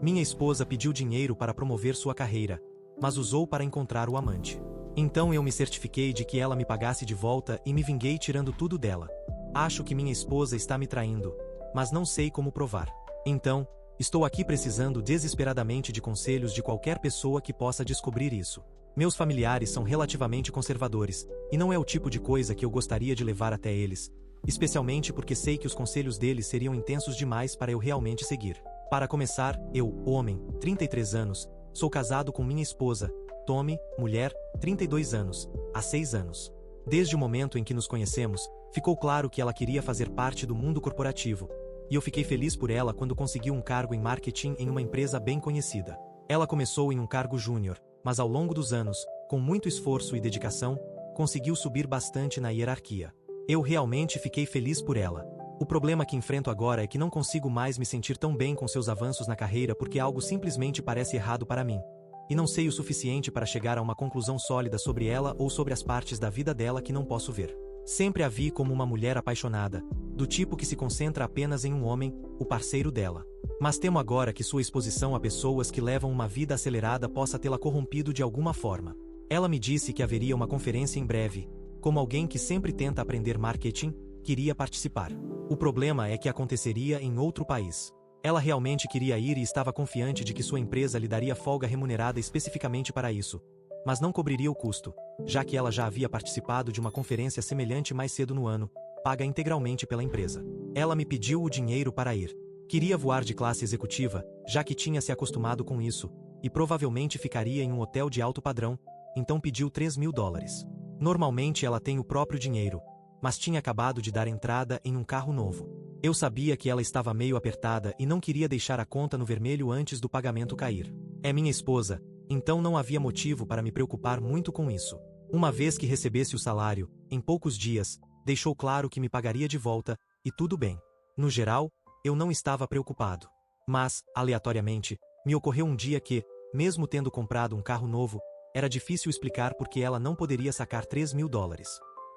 Minha esposa pediu dinheiro para promover sua carreira, mas usou para encontrar o amante. Então eu me certifiquei de que ela me pagasse de volta e me vinguei tirando tudo dela. Acho que minha esposa está me traindo, mas não sei como provar. Então, estou aqui precisando desesperadamente de conselhos de qualquer pessoa que possa descobrir isso. Meus familiares são relativamente conservadores, e não é o tipo de coisa que eu gostaria de levar até eles, especialmente porque sei que os conselhos deles seriam intensos demais para eu realmente seguir. Para começar, eu, homem, 33 anos, sou casado com minha esposa, Tommy, mulher, 32 anos, há 6 anos. Desde o momento em que nos conhecemos, ficou claro que ela queria fazer parte do mundo corporativo, e eu fiquei feliz por ela quando conseguiu um cargo em marketing em uma empresa bem conhecida. Ela começou em um cargo júnior, mas ao longo dos anos, com muito esforço e dedicação, conseguiu subir bastante na hierarquia. Eu realmente fiquei feliz por ela. O problema que enfrento agora é que não consigo mais me sentir tão bem com seus avanços na carreira porque algo simplesmente parece errado para mim. E não sei o suficiente para chegar a uma conclusão sólida sobre ela ou sobre as partes da vida dela que não posso ver. Sempre a vi como uma mulher apaixonada, do tipo que se concentra apenas em um homem, o parceiro dela. Mas temo agora que sua exposição a pessoas que levam uma vida acelerada possa tê-la corrompido de alguma forma. Ela me disse que haveria uma conferência em breve. Como alguém que sempre tenta aprender marketing, queria participar. O problema é que aconteceria em outro país. Ela realmente queria ir e estava confiante de que sua empresa lhe daria folga remunerada especificamente para isso, mas não cobriria o custo, já que ela já havia participado de uma conferência semelhante mais cedo no ano, paga integralmente pela empresa. Ela me pediu o dinheiro para ir. Queria voar de classe executiva, já que tinha se acostumado com isso, e provavelmente ficaria em um hotel de alto padrão, então pediu $3.000. Normalmente ela tem o próprio dinheiro, mas tinha acabado de dar entrada em um carro novo. Eu sabia que ela estava meio apertada e não queria deixar a conta no vermelho antes do pagamento cair. É minha esposa, então não havia motivo para me preocupar muito com isso. Uma vez que recebesse o salário, em poucos dias, deixou claro que me pagaria de volta, e tudo bem. No geral, eu não estava preocupado. Mas, aleatoriamente, me ocorreu um dia que, mesmo tendo comprado um carro novo, era difícil explicar por que ela não poderia sacar $3.000.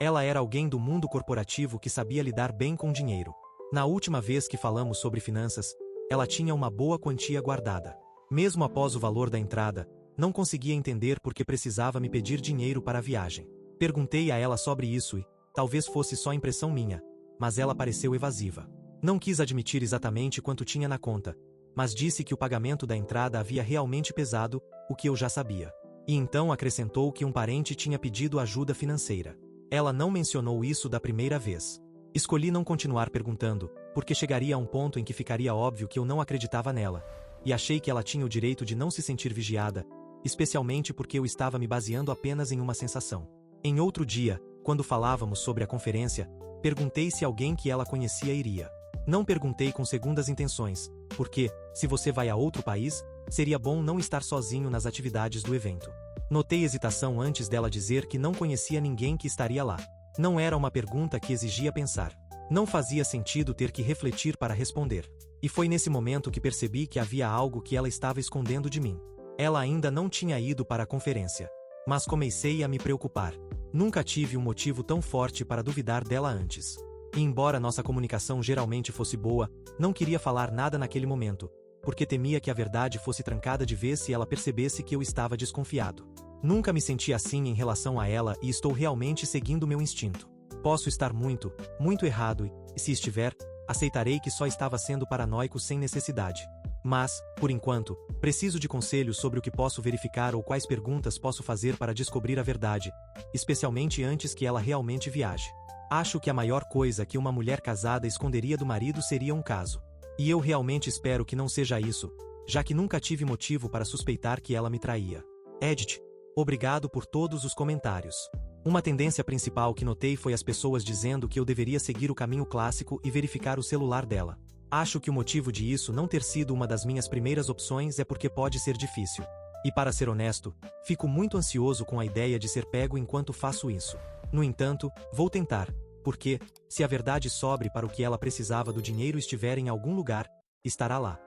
Ela era alguém do mundo corporativo que sabia lidar bem com dinheiro. Na última vez que falamos sobre finanças, ela tinha uma boa quantia guardada. Mesmo após o valor da entrada, não conseguia entender por que precisava me pedir dinheiro para a viagem. Perguntei a ela sobre isso e, talvez fosse só impressão minha, mas ela pareceu evasiva. Não quis admitir exatamente quanto tinha na conta, mas disse que o pagamento da entrada havia realmente pesado, o que eu já sabia. E então acrescentou que um parente tinha pedido ajuda financeira. Ela não mencionou isso da primeira vez. Escolhi não continuar perguntando, porque chegaria a um ponto em que ficaria óbvio que eu não acreditava nela, e achei que ela tinha o direito de não se sentir vigiada, especialmente porque eu estava me baseando apenas em uma sensação. Em outro dia, quando falávamos sobre a conferência, perguntei se alguém que ela conhecia iria. Não perguntei com segundas intenções, porque, se você vai a outro país, seria bom não estar sozinho nas atividades do evento. Notei hesitação antes dela dizer que não conhecia ninguém que estaria lá. Não era uma pergunta que exigia pensar. Não fazia sentido ter que refletir para responder. E foi nesse momento que percebi que havia algo que ela estava escondendo de mim. Ela ainda não tinha ido para a conferência. Mas comecei a me preocupar. Nunca tive um motivo tão forte para duvidar dela antes. E embora nossa comunicação geralmente fosse boa, não queria falar nada naquele momento, porque temia que a verdade fosse trancada de vez se ela percebesse que eu estava desconfiado. Nunca me senti assim em relação a ela e estou realmente seguindo meu instinto. Posso estar muito, muito errado e, se estiver, aceitarei que só estava sendo paranoico sem necessidade. Mas, por enquanto, preciso de conselhos sobre o que posso verificar ou quais perguntas posso fazer para descobrir a verdade, especialmente antes que ela realmente viaje. Acho que a maior coisa que uma mulher casada esconderia do marido seria um caso. E eu realmente espero que não seja isso, já que nunca tive motivo para suspeitar que ela me traía. Edith, obrigado por todos os comentários. Uma tendência principal que notei foi as pessoas dizendo que eu deveria seguir o caminho clássico e verificar o celular dela. Acho que o motivo de isso não ter sido uma das minhas primeiras opções é porque pode ser difícil. E para ser honesto, fico muito ansioso com a ideia de ser pego enquanto faço isso. No entanto, vou tentar, porque, se a verdade sobre para o que ela precisava do dinheiro estiver em algum lugar, estará lá.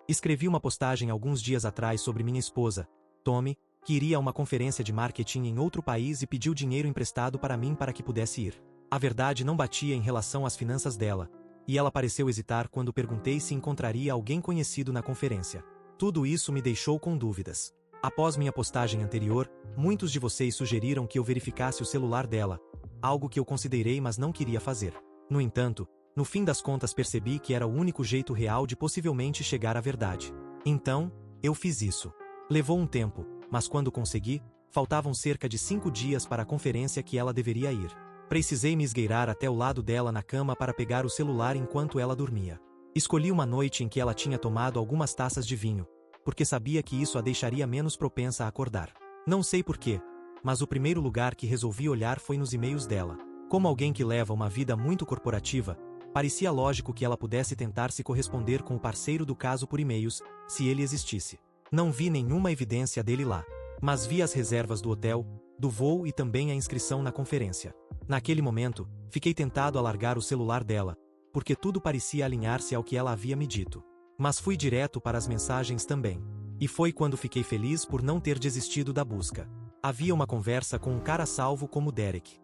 Escrevi uma postagem alguns dias atrás sobre minha esposa, Tommy, que iria a uma conferência de marketing em outro país e pediu dinheiro emprestado para mim para que pudesse ir. A verdade não batia em relação às finanças dela, e ela pareceu hesitar quando perguntei se encontraria alguém conhecido na conferência. Tudo isso me deixou com dúvidas. Após minha postagem anterior, muitos de vocês sugeriram que eu verificasse o celular dela, algo que eu considerei mas não queria fazer. No entanto, no fim das contas percebi que era o único jeito real de possivelmente chegar à verdade. Então, eu fiz isso. Levou um tempo, mas quando consegui, faltavam cerca de 5 dias para a conferência que ela deveria ir. Precisei me esgueirar até o lado dela na cama para pegar o celular enquanto ela dormia. Escolhi uma noite em que ela tinha tomado algumas taças de vinho, porque sabia que isso a deixaria menos propensa a acordar. Não sei porquê, mas o primeiro lugar que resolvi olhar foi nos e-mails dela. Como alguém que leva uma vida muito corporativa, parecia lógico que ela pudesse tentar se corresponder com o parceiro do caso por e-mails, se ele existisse. Não vi nenhuma evidência dele lá, mas vi as reservas do hotel, do voo e também a inscrição na conferência. Naquele momento, fiquei tentado a largar o celular dela, porque tudo parecia alinhar-se ao que ela havia me dito. Mas fui direto para as mensagens também. E foi quando fiquei feliz por não ter desistido da busca. Havia uma conversa com um cara salvo como Derek.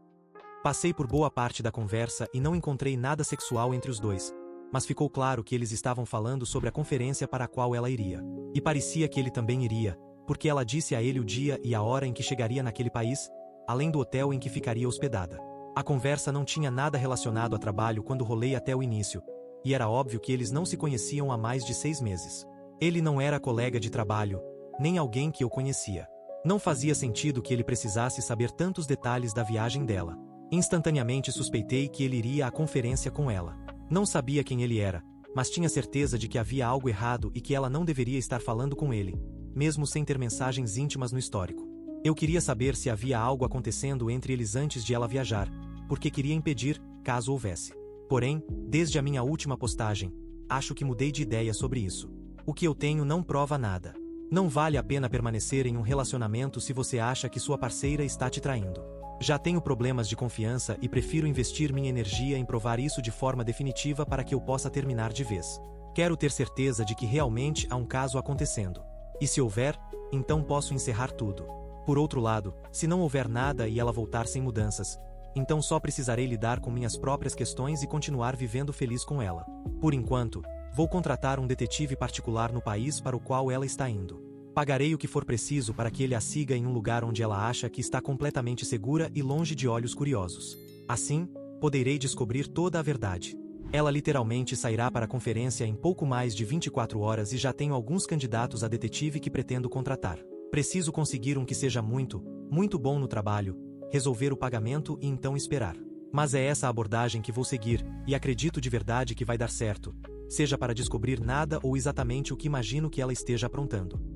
Passei por boa parte da conversa e não encontrei nada sexual entre os dois, mas ficou claro que eles estavam falando sobre a conferência para a qual ela iria. E parecia que ele também iria, porque ela disse a ele o dia e a hora em que chegaria naquele país, além do hotel em que ficaria hospedada. A conversa não tinha nada relacionado a trabalho quando rolei até o início, e era óbvio que eles não se conheciam há mais de 6 meses. Ele não era colega de trabalho, nem alguém que eu conhecia. Não fazia sentido que ele precisasse saber tantos detalhes da viagem dela. Instantaneamente suspeitei que ele iria à conferência com ela. Não sabia quem ele era, mas tinha certeza de que havia algo errado e que ela não deveria estar falando com ele, mesmo sem ter mensagens íntimas no histórico. Eu queria saber se havia algo acontecendo entre eles antes de ela viajar, porque queria impedir, caso houvesse. Porém, desde a minha última postagem, acho que mudei de ideia sobre isso. O que eu tenho não prova nada. Não vale a pena permanecer em um relacionamento se você acha que sua parceira está te traindo. Já tenho problemas de confiança e prefiro investir minha energia em provar isso de forma definitiva para que eu possa terminar de vez. Quero ter certeza de que realmente há um caso acontecendo. E se houver, então posso encerrar tudo. Por outro lado, se não houver nada e ela voltar sem mudanças, então só precisarei lidar com minhas próprias questões e continuar vivendo feliz com ela. Por enquanto, vou contratar um detetive particular no país para o qual ela está indo. Pagarei o que for preciso para que ele a siga em um lugar onde ela acha que está completamente segura e longe de olhos curiosos. Assim, poderei descobrir toda a verdade. Ela literalmente sairá para a conferência em pouco mais de 24 horas e já tenho alguns candidatos a detetive que pretendo contratar. Preciso conseguir um que seja muito, muito bom no trabalho, resolver o pagamento e então esperar. Mas é essa a abordagem que vou seguir, e acredito de verdade que vai dar certo, seja para descobrir nada ou exatamente o que imagino que ela esteja aprontando.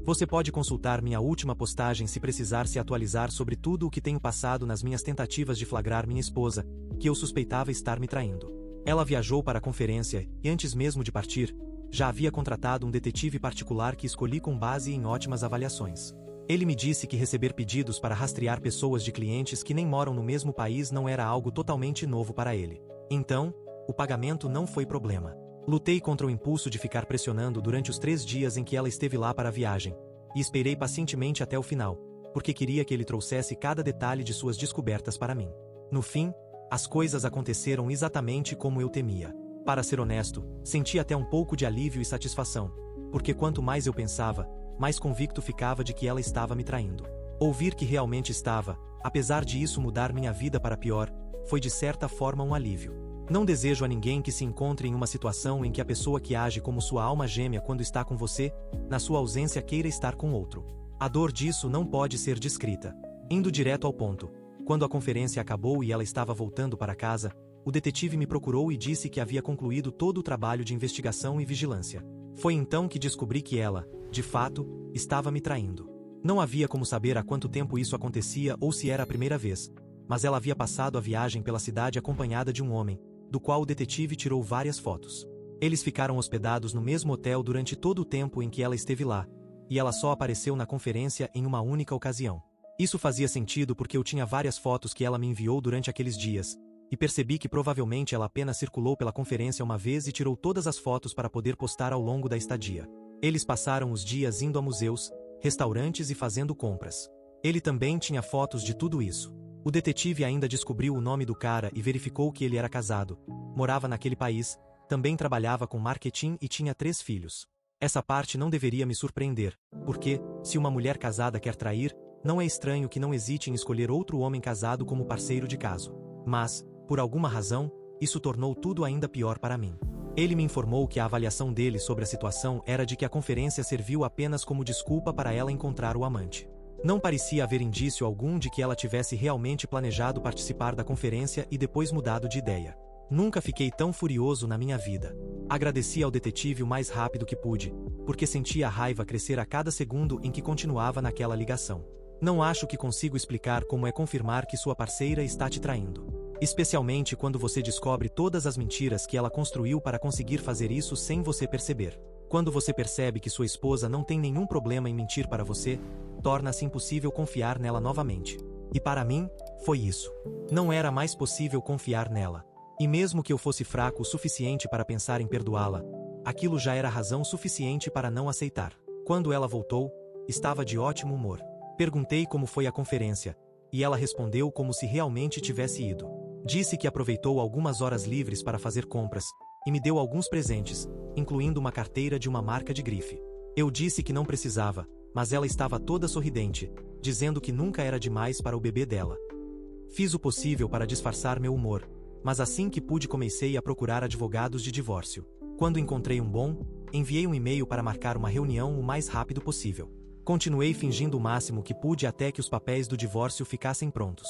Você pode consultar minha última postagem se precisar se atualizar sobre tudo o que tenho passado nas minhas tentativas de flagrar minha esposa, que eu suspeitava estar me traindo. Ela viajou para a conferência e antes mesmo de partir, já havia contratado um detetive particular que escolhi com base em ótimas avaliações. Ele me disse que receber pedidos para rastrear pessoas de clientes que nem moram no mesmo país não era algo totalmente novo para ele. Então, o pagamento não foi problema. Lutei contra o impulso de ficar pressionando durante os 3 dias em que ela esteve lá para a viagem, e esperei pacientemente até o final, porque queria que ele trouxesse cada detalhe de suas descobertas para mim. No fim, as coisas aconteceram exatamente como eu temia. Para ser honesto, senti até um pouco de alívio e satisfação, porque quanto mais eu pensava, mais convicto ficava de que ela estava me traindo. Ouvir que realmente estava, apesar de isso mudar minha vida para pior, foi de certa forma um alívio. Não desejo a ninguém que se encontre em uma situação em que a pessoa que age como sua alma gêmea quando está com você, na sua ausência queira estar com outro. A dor disso não pode ser descrita. Indo direto ao ponto, quando a conferência acabou e ela estava voltando para casa, o detetive me procurou e disse que havia concluído todo o trabalho de investigação e vigilância. Foi então que descobri que ela, de fato, estava me traindo. Não havia como saber há quanto tempo isso acontecia ou se era a primeira vez, mas ela havia passado a viagem pela cidade acompanhada de um homem, do qual o detetive tirou várias fotos. Eles ficaram hospedados no mesmo hotel durante todo o tempo em que ela esteve lá, e ela só apareceu na conferência em uma única ocasião. Isso fazia sentido porque eu tinha várias fotos que ela me enviou durante aqueles dias, e percebi que provavelmente ela apenas circulou pela conferência uma vez e tirou todas as fotos para poder postar ao longo da estadia. Eles passaram os dias indo a museus, restaurantes e fazendo compras. Ele também tinha fotos de tudo isso. O detetive ainda descobriu o nome do cara e verificou que ele era casado, morava naquele país, também trabalhava com marketing e tinha 3 filhos. Essa parte não deveria me surpreender, porque, se uma mulher casada quer trair, não é estranho que não hesite em escolher outro homem casado como parceiro de caso. Mas, por alguma razão, isso tornou tudo ainda pior para mim. Ele me informou que a avaliação dele sobre a situação era de que a conferência serviu apenas como desculpa para ela encontrar o amante. Não parecia haver indício algum de que ela tivesse realmente planejado participar da conferência e depois mudado de ideia. Nunca fiquei tão furioso na minha vida. Agradeci ao detetive o mais rápido que pude, porque sentia a raiva crescer a cada segundo em que continuava naquela ligação. Não acho que consigo explicar como é confirmar que sua parceira está te traindo. Especialmente quando você descobre todas as mentiras que ela construiu para conseguir fazer isso sem você perceber. Quando você percebe que sua esposa não tem nenhum problema em mentir para você, torna-se impossível confiar nela novamente. E para mim, foi isso. Não era mais possível confiar nela. E mesmo que eu fosse fraco o suficiente para pensar em perdoá-la, aquilo já era razão suficiente para não aceitar. Quando ela voltou, estava de ótimo humor. Perguntei como foi a conferência, e ela respondeu como se realmente tivesse ido. Disse que aproveitou algumas horas livres para fazer compras, e me deu alguns presentes, incluindo uma carteira de uma marca de grife. Eu disse que não precisava, mas ela estava toda sorridente, dizendo que nunca era demais para o bebê dela. Fiz o possível para disfarçar meu humor, mas assim que pude comecei a procurar advogados de divórcio. Quando encontrei um bom, enviei um e-mail para marcar uma reunião o mais rápido possível. Continuei fingindo o máximo que pude até que os papéis do divórcio ficassem prontos.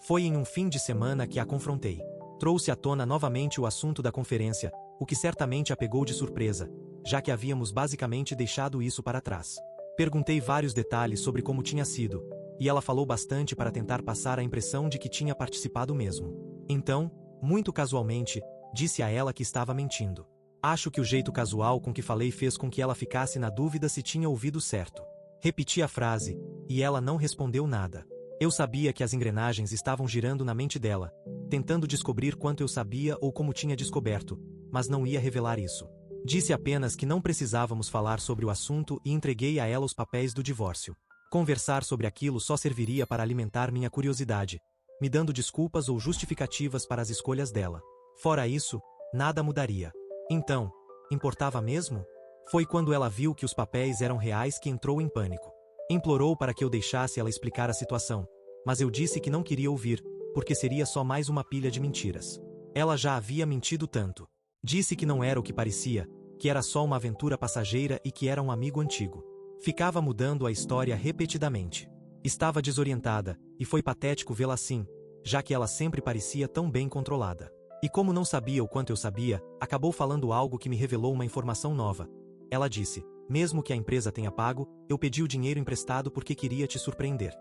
Foi em um fim de semana que a confrontei. Trouxe à tona novamente o assunto da conferência, o que certamente a pegou de surpresa, já que havíamos basicamente deixado isso para trás. Perguntei vários detalhes sobre como tinha sido, e ela falou bastante para tentar passar a impressão de que tinha participado mesmo. Então, muito casualmente, disse a ela que estava mentindo. Acho que o jeito casual com que falei fez com que ela ficasse na dúvida se tinha ouvido certo. Repeti a frase, e ela não respondeu nada. Eu sabia que as engrenagens estavam girando na mente dela, tentando descobrir quanto eu sabia ou como tinha descoberto, mas não ia revelar isso. Disse apenas que não precisávamos falar sobre o assunto e entreguei a ela os papéis do divórcio. Conversar sobre aquilo só serviria para alimentar minha curiosidade, me dando desculpas ou justificativas para as escolhas dela. Fora isso, nada mudaria. Então, importava mesmo? Foi quando ela viu que os papéis eram reais que entrou em pânico. Implorou para que eu deixasse ela explicar a situação, mas eu disse que não queria ouvir, porque seria só mais uma pilha de mentiras. Ela já havia mentido tanto. Disse que não era o que parecia, que era só uma aventura passageira e que era um amigo antigo. Ficava mudando a história repetidamente. Estava desorientada, e foi patético vê-la assim, já que ela sempre parecia tão bem controlada. E como não sabia o quanto eu sabia, acabou falando algo que me revelou uma informação nova. Ela disse, mesmo que a empresa tenha pago, eu pedi o dinheiro emprestado porque queria te surpreender.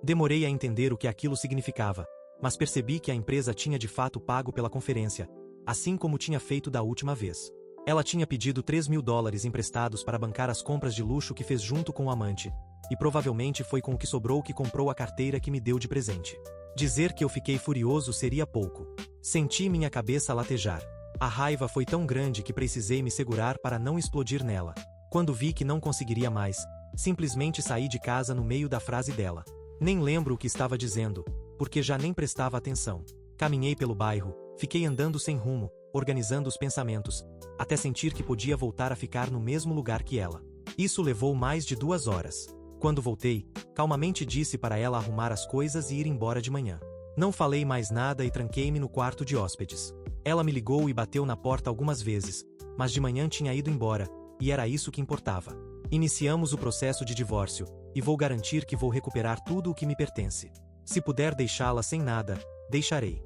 Demorei a entender o que aquilo significava, mas percebi que a empresa tinha de fato pago pela conferência, assim como tinha feito da última vez. Ela tinha pedido $3.000 emprestados para bancar as compras de luxo que fez junto com o amante, e provavelmente foi com o que sobrou que comprou a carteira que me deu de presente. Dizer que eu fiquei furioso seria pouco. Senti minha cabeça latejar. A raiva foi tão grande que precisei me segurar para não explodir nela. Quando vi que não conseguiria mais, simplesmente saí de casa no meio da frase dela. Nem lembro o que estava dizendo, porque já nem prestava atenção. Caminhei pelo bairro, fiquei andando sem rumo, organizando os pensamentos, até sentir que podia voltar a ficar no mesmo lugar que ela. Isso levou mais de 2 horas. Quando voltei, calmamente disse para ela arrumar as coisas e ir embora de manhã. Não falei mais nada e tranquei-me no quarto de hóspedes. Ela me ligou e bateu na porta algumas vezes, mas de manhã tinha ido embora, e era isso que importava. Iniciamos o processo de divórcio, e vou garantir que vou recuperar tudo o que me pertence. Se puder deixá-la sem nada, deixarei.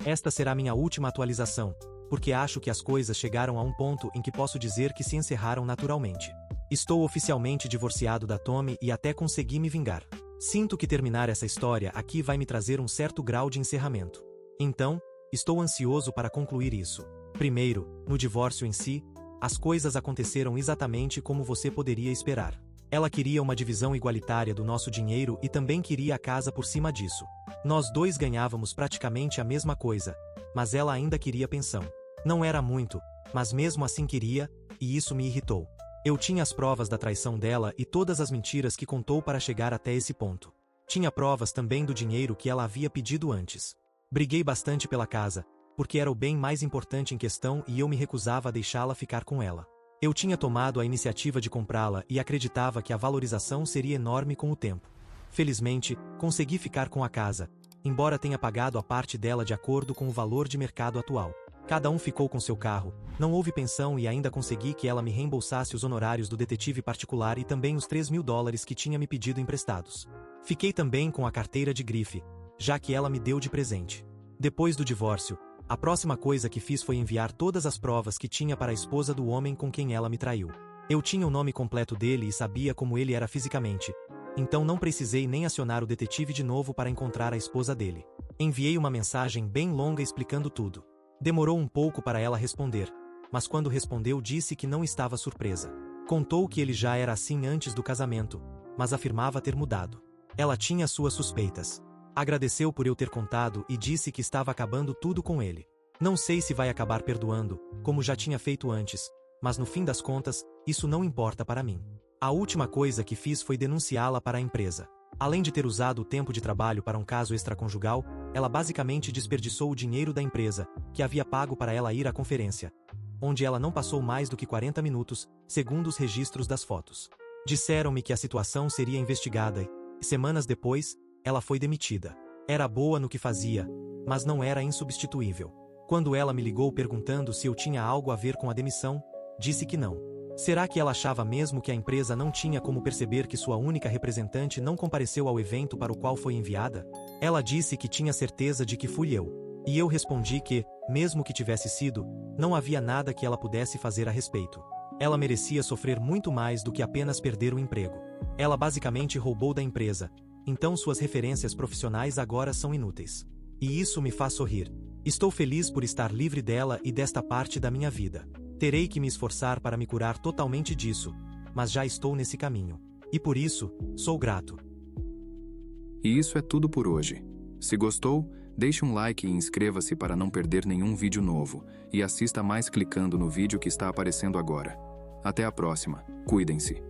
Esta será minha última atualização, porque acho que as coisas chegaram a um ponto em que posso dizer que se encerraram naturalmente. Estou oficialmente divorciado da Tommy e até consegui me vingar. Sinto que terminar essa história aqui vai me trazer um certo grau de encerramento. Então, estou ansioso para concluir isso. Primeiro, no divórcio em si, as coisas aconteceram exatamente como você poderia esperar. Ela queria uma divisão igualitária do nosso dinheiro e também queria a casa por cima disso. Nós dois ganhávamos praticamente a mesma coisa, mas ela ainda queria pensão. Não era muito, mas mesmo assim queria, e isso me irritou. Eu tinha as provas da traição dela e todas as mentiras que contou para chegar até esse ponto. Tinha provas também do dinheiro que ela havia pedido antes. Briguei bastante pela casa, porque era o bem mais importante em questão e eu me recusava a deixá-la ficar com ela. Eu tinha tomado a iniciativa de comprá-la e acreditava que a valorização seria enorme com o tempo. Felizmente, consegui ficar com a casa, embora tenha pagado a parte dela de acordo com o valor de mercado atual. Cada um ficou com seu carro, não houve pensão e ainda consegui que ela me reembolsasse os honorários do detetive particular e também os $3.000 que tinha me pedido emprestados. Fiquei também com a carteira de grife, já que ela me deu de presente. Depois do divórcio, a próxima coisa que fiz foi enviar todas as provas que tinha para a esposa do homem com quem ela me traiu. Eu tinha o nome completo dele e sabia como ele era fisicamente, então não precisei nem acionar o detetive de novo para encontrar a esposa dele. Enviei uma mensagem bem longa explicando tudo. Demorou um pouco para ela responder, mas quando respondeu disse que não estava surpresa. Contou que ele já era assim antes do casamento, mas afirmava ter mudado. Ela tinha suas suspeitas. Agradeceu por eu ter contado e disse que estava acabando tudo com ele. Não sei se vai acabar perdoando, como já tinha feito antes, mas no fim das contas, isso não importa para mim. A última coisa que fiz foi denunciá-la para a empresa. Além de ter usado o tempo de trabalho para um caso extraconjugal, ela basicamente desperdiçou o dinheiro da empresa, que havia pago para ela ir à conferência, onde ela não passou mais do que 40 minutos, segundo os registros das fotos. Disseram-me que a situação seria investigada e, semanas depois, ela foi demitida. Era boa no que fazia, mas não era insubstituível. Quando ela me ligou perguntando se eu tinha algo a ver com a demissão, disse que não. Será que ela achava mesmo que a empresa não tinha como perceber que sua única representante não compareceu ao evento para o qual foi enviada? Ela disse que tinha certeza de que fui eu. E eu respondi que, mesmo que tivesse sido, não havia nada que ela pudesse fazer a respeito. Ela merecia sofrer muito mais do que apenas perder o emprego. Ela basicamente roubou da empresa, então suas referências profissionais agora são inúteis. E isso me faz sorrir. Estou feliz por estar livre dela e desta parte da minha vida. Terei que me esforçar para me curar totalmente disso, mas já estou nesse caminho. E por isso, sou grato. E isso é tudo por hoje. Se gostou, deixe um like e inscreva-se para não perder nenhum vídeo novo, e assista mais clicando no vídeo que está aparecendo agora. Até a próxima. Cuidem-se.